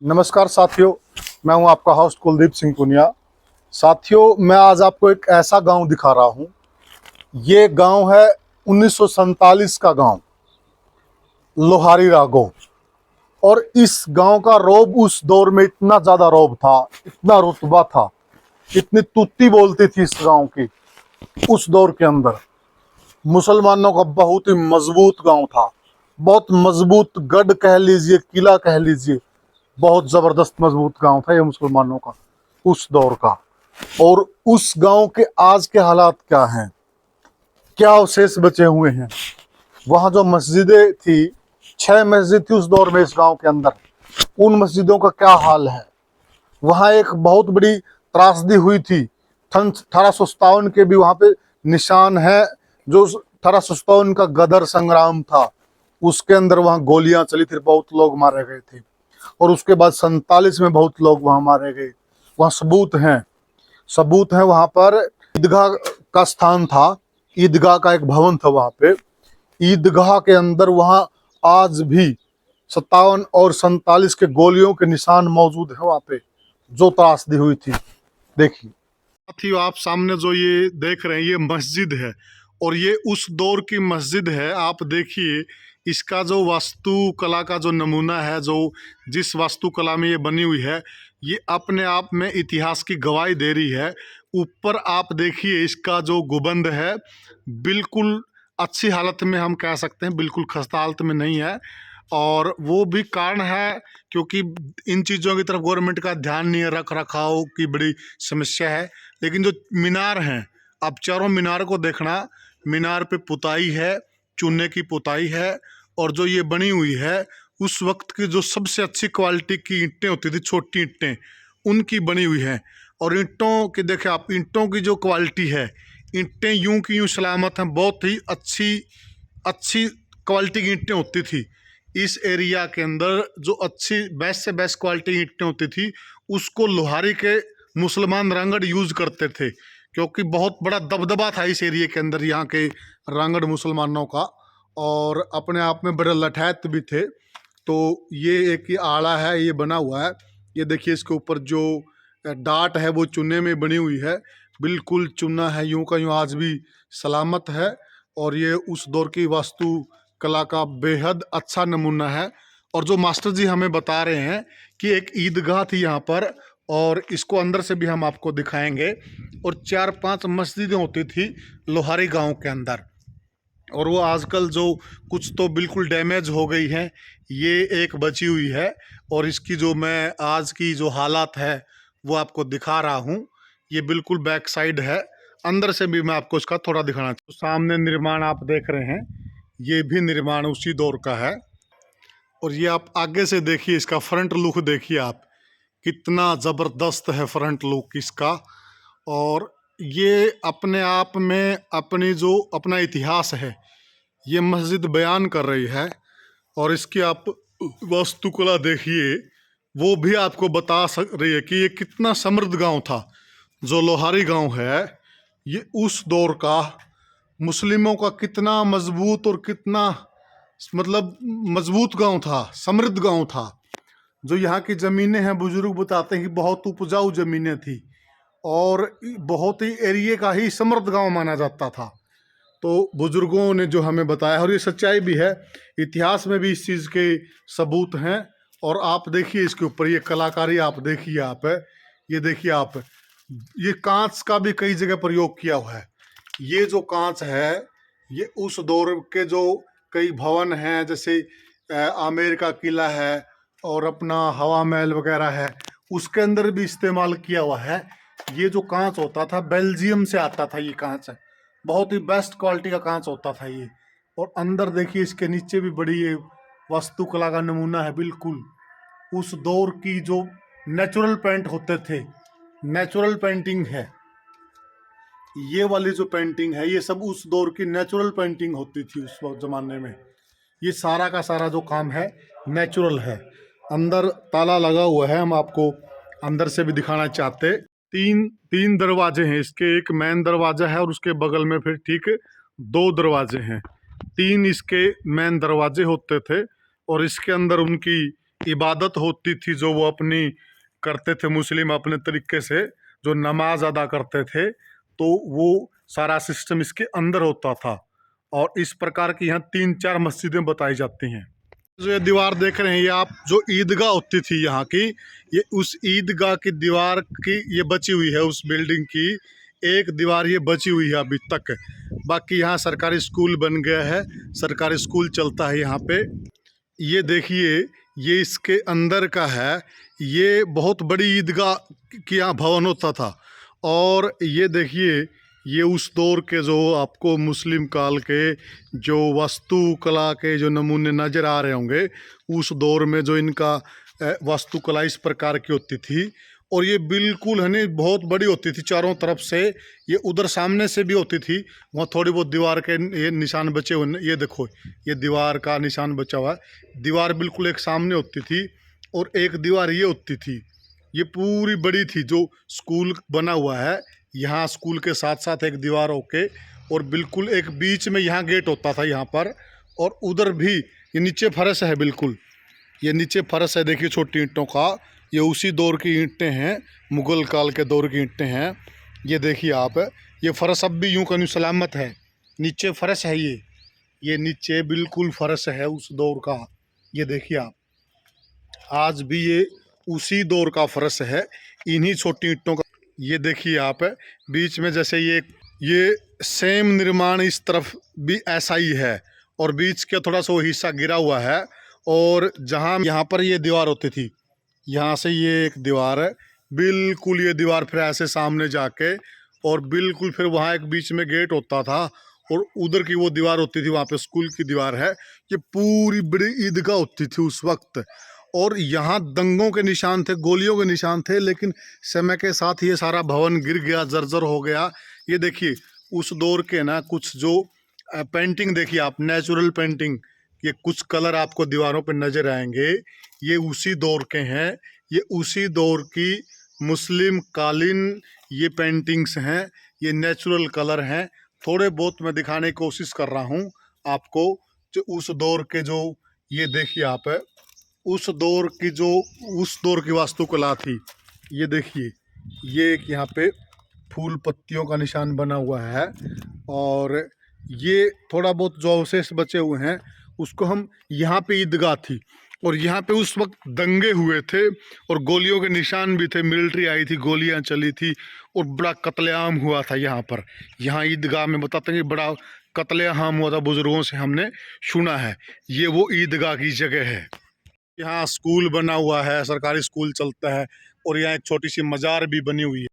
नमस्कार साथियों, मैं हूं आपका होस्ट कुलदीप सिंह पुनिया। साथियों, मैं आज आपको एक ऐसा गांव दिखा रहा हूं। ये गांव है 1947 का गांव, लोहारी राघव। और इस गांव का रौब उस दौर में इतना ज़्यादा रौब था, इतना रुतबा था, इतनी तुत्ती बोलती थी इस गांव की। उस दौर के अंदर मुसलमानों का बहुत ही मजबूत गांव था, बहुत मजबूत गढ़ कह लीजिए, किला कह लीजिए। बहुत ज़बरदस्त मजबूत गांव था ये मुसलमानों का उस दौर का। और उस गांव के आज के हालात क्या हैं, क्या अवशेष बचे हुए हैं। वहाँ जो मस्जिदें थी, 6 मस्जिद थी उस दौर में इस गांव के अंदर, उन मस्जिदों का क्या हाल है। वहाँ एक बहुत बड़ी त्रासदी हुई थी, 1857 के भी वहाँ पे निशान है। जो 1857 का गदर संग्राम था, उसके अंदर वहाँ गोलियां चली थी, बहुत लोग मारे गए थे। और उसके बाद 47 में बहुत लोग वहाँ मारे गए। वहाँ सबूत हैं वहाँ पर। ईदगाह का स्थान था, ईदगाह का एक भवन था वहाँ पे। ईदगाह के अंदर वहाँ आज भी 57 और 47 के गोलियों के निशान मौजूद है वहाँ पे, जो त्रासदी हुई थी। देखिए साथियों, आप सामने जो ये देख रहे हैं, ये मस्जिद है और ये उस दौर की मस्जिद है। आप देखिए, इसका जो वास्तुकला का जो नमूना है, जो जिस वास्तुकला में ये बनी हुई है, ये अपने आप में इतिहास की गवाही दे रही है। ऊपर आप देखिए, इसका जो गुंबद है, बिल्कुल अच्छी हालत में हम कह सकते हैं, बिल्कुल खस्ता हालत में नहीं है। और वो भी कारण है क्योंकि इन चीज़ों की तरफ गवर्नमेंट का ध्यान नहीं है, रख रखाव की बड़ी समस्या है। लेकिन जो मीनार हैं, आप चारों मीनार को देखना, मीनार पे पुताई है, चूने की पुताई है। और जो ये बनी हुई है, उस वक्त की जो सबसे अच्छी क्वालिटी की ईंटें होती थी, छोटी ईंटें, उनकी बनी हुई है। और ईंटों की देखें आप, ईंटों की जो क्वालिटी है, ईंटें यूं की यूं सलामत हैं, बहुत ही अच्छी अच्छी क्वालिटी की ईंटें होती थी। इस एरिया के अंदर जो अच्छी बेस्ट से बेस्ट क्वालिटी ईंटें होती थी, उसको लोहारी के मुसलमान रांगड़ यूज़ करते थे, क्योंकि बहुत बड़ा दबदबा था इस एरिया के अंदर यहाँ के रांगड़ मुसलमानों का। और अपने आप में बड़े लठैत भी थे। तो ये एक ही आड़ा है, ये बना हुआ है। ये देखिए, इसके ऊपर जो डाट है वो चूने में बनी हुई है, बिल्कुल चूना है, यूं का यूं आज भी सलामत है। और ये उस दौर की वास्तु कला का बेहद अच्छा नमूना है। और जो मास्टर जी हमें बता रहे हैं कि एक ईदगाह थी यहाँ पर, और इसको अंदर से भी हम आपको दिखाएंगे। और 4-5 मस्जिदें होती थी लोहारी गांव के अंदर, और वो आजकल जो कुछ तो बिल्कुल डैमेज हो गई हैं, ये एक बची हुई है। और इसकी जो मैं आज की जो हालात है वो आपको दिखा रहा हूँ। ये बिल्कुल बैक साइड है, अंदर से भी मैं आपको इसका थोड़ा दिखाना चाहूँ। तो सामने निर्माण आप देख रहे हैं, ये भी निर्माण उसी दौर का है। और ये आप आगे से देखिए, इसका फ्रंट लुक देखिए आप, कितना ज़बरदस्त है फ्रंट लुक इसका। और ये अपने आप में अपनी जो अपना इतिहास है, ये मस्जिद बयान कर रही है। और इसकी आप वास्तुकला देखिए, वो भी आपको बता सक रही है कि ये कितना समृद्ध गांव था। जो लोहारी गांव है, ये उस दौर का मुस्लिमों का कितना मजबूत और कितना मतलब मजबूत गांव था, समृद्ध गांव था। जो यहाँ की ज़मीनें हैं, बुजुर्ग बताते हैं कि बहुत उपजाऊ ज़मीनें थी और बहुत ही एरिए का ही समृद्ध गांव माना जाता था। तो बुजुर्गों ने जो हमें बताया, और ये सच्चाई भी है, इतिहास में भी इस चीज़ के सबूत हैं। और आप देखिए इसके ऊपर ये कलाकारी, आप देखिए आप, ये देखिए आप, ये कांच का भी कई जगह प्रयोग किया हुआ है। ये जो कांच है, ये उस दौर के जो कई भवन हैं, जैसे आमेर का किला है और अपना हवा महल वगैरह है, उसके अंदर भी इस्तेमाल किया हुआ है। ये जो कांच होता था, बेल्जियम से आता था ये कांच, बहुत ही बेस्ट क्वालिटी का कांच होता था ये। और अंदर देखिए, इसके नीचे भी बड़ी ये वास्तुकला का नमूना है, बिल्कुल उस दौर की जो नेचुरल पेंट होते थे, नेचुरल पेंटिंग है। ये वाली जो पेंटिंग है, ये सब उस दौर की नेचुरल पेंटिंग होती थी उस वक्त ज़माने में। ये सारा का सारा जो काम है नेचुरल है। अंदर ताला लगा हुआ है, हम आपको अंदर से भी दिखाना चाहते। तीन तीन दरवाजे हैं इसके, एक मेन दरवाजा है और उसके बगल में फिर ठीक 2 दरवाजे हैं। 3 इसके मेन दरवाजे होते थे। और इसके अंदर उनकी इबादत होती थी जो वो अपनी करते थे मुस्लिम अपने तरीके से, जो नमाज अदा करते थे, तो वो सारा सिस्टम इसके अंदर होता था। और इस प्रकार की यहाँ 3-4 मस्जिदें बताई जाती हैं। जो ये दीवार देख रहे हैं ये आप, जो ईदगाह होती थी यहाँ की, ये उस ईदगाह की दीवार की ये बची हुई है, उस बिल्डिंग की एक दीवार ये बची हुई है अभी तक। बाकी यहाँ सरकारी स्कूल बन गया है, सरकारी स्कूल चलता है यहाँ पे। ये देखिए, ये इसके अंदर का है, ये बहुत बड़ी ईदगाह की यहाँ भवन होता था। और ये देखिए, ये उस दौर के जो आपको मुस्लिम काल के जो वास्तुकला के जो नमूने नज़र आ रहे होंगे, उस दौर में जो इनका वास्तुकला इस प्रकार की होती थी। और ये बिल्कुल है नहीं बहुत बड़ी होती थी चारों तरफ से, ये उधर सामने से भी होती थी, वहाँ थोड़ी बहुत दीवार के ये निशान बचे हुए, ये देखो ये दीवार का निशान बचा हुआ है। दीवार बिल्कुल एक सामने होती थी और एक दीवार ये होती थी, ये पूरी बड़ी थी। जो स्कूल बना हुआ है यहाँ, स्कूल के साथ साथ एक दीवार होके, और बिल्कुल एक बीच में यहाँ गेट होता था यहाँ पर। और उधर भी ये नीचे फर्श है, बिल्कुल ये नीचे फर्श है, देखिए छोटी ईंटों का, ये उसी दौर की ईंटें हैं, मुग़ल काल के दौर की ईंटें हैं। ये देखिए आप, ये फर्श अब भी यूं का यूं सलामत है, नीचे फर्श है, ये नीचे बिल्कुल फर्श है उस दौर का। ये देखिए आप, आज भी ये उसी दौर का फर्श है, इन्हीं छोटी ईंटों का। ये देखिए आप, बीच में जैसे ये सेम निर्माण इस तरफ भी ऐसा ही है, और बीच का थोड़ा सा वो हिस्सा गिरा हुआ है। और जहाँ यहाँ पर ये दीवार होती थी, यहाँ से ये एक दीवार है, बिल्कुल ये दीवार फिर ऐसे सामने जाके, और बिल्कुल फिर वहाँ एक बीच में गेट होता था, और उधर की वो दीवार होती थी, वहाँ पे स्कूल की दीवार है। ये पूरी बड़ी ईदगाह होती थी उस वक्त। और यहाँ दंगों के निशान थे, गोलियों के निशान थे, लेकिन समय के साथ ये सारा भवन गिर गया, जर्जर हो गया। ये देखिए उस दौर के ना कुछ जो पेंटिंग देखिए आप, नेचुरल पेंटिंग, ये कुछ कलर आपको दीवारों पे नज़र आएंगे, ये उसी दौर के हैं, ये उसी दौर की मुस्लिम कालीन ये पेंटिंग्स हैं, ये नेचुरल कलर हैं। थोड़े बहुत मैं दिखाने की कोशिश कर रहा हूँ आपको, जो उस दौर के जो, ये देखिए आप, उस दौर की वास्तुकला थी। ये देखिए, ये एक यहाँ पे फूल पत्तियों का निशान बना हुआ है, और ये थोड़ा बहुत जो अवशेष बचे हुए हैं उसको हम, यहाँ पे ईदगाह थी, और यहाँ पे उस वक्त दंगे हुए थे, और गोलियों के निशान भी थे, मिलिट्री आई थी, गोलियाँ चली थी, और बड़ा कत्लेआम हुआ था यहाँ पर। यहाँ ईदगाह में बताते हैं कि बड़ा कत्लेआम हुआ था, बुज़ुर्गों से हमने सुना है। ये वो ईदगाह की जगह है। यहाँ स्कूल बना हुआ है, सरकारी स्कूल चलता है, और यहाँ एक छोटी सी मज़ार भी बनी हुई है।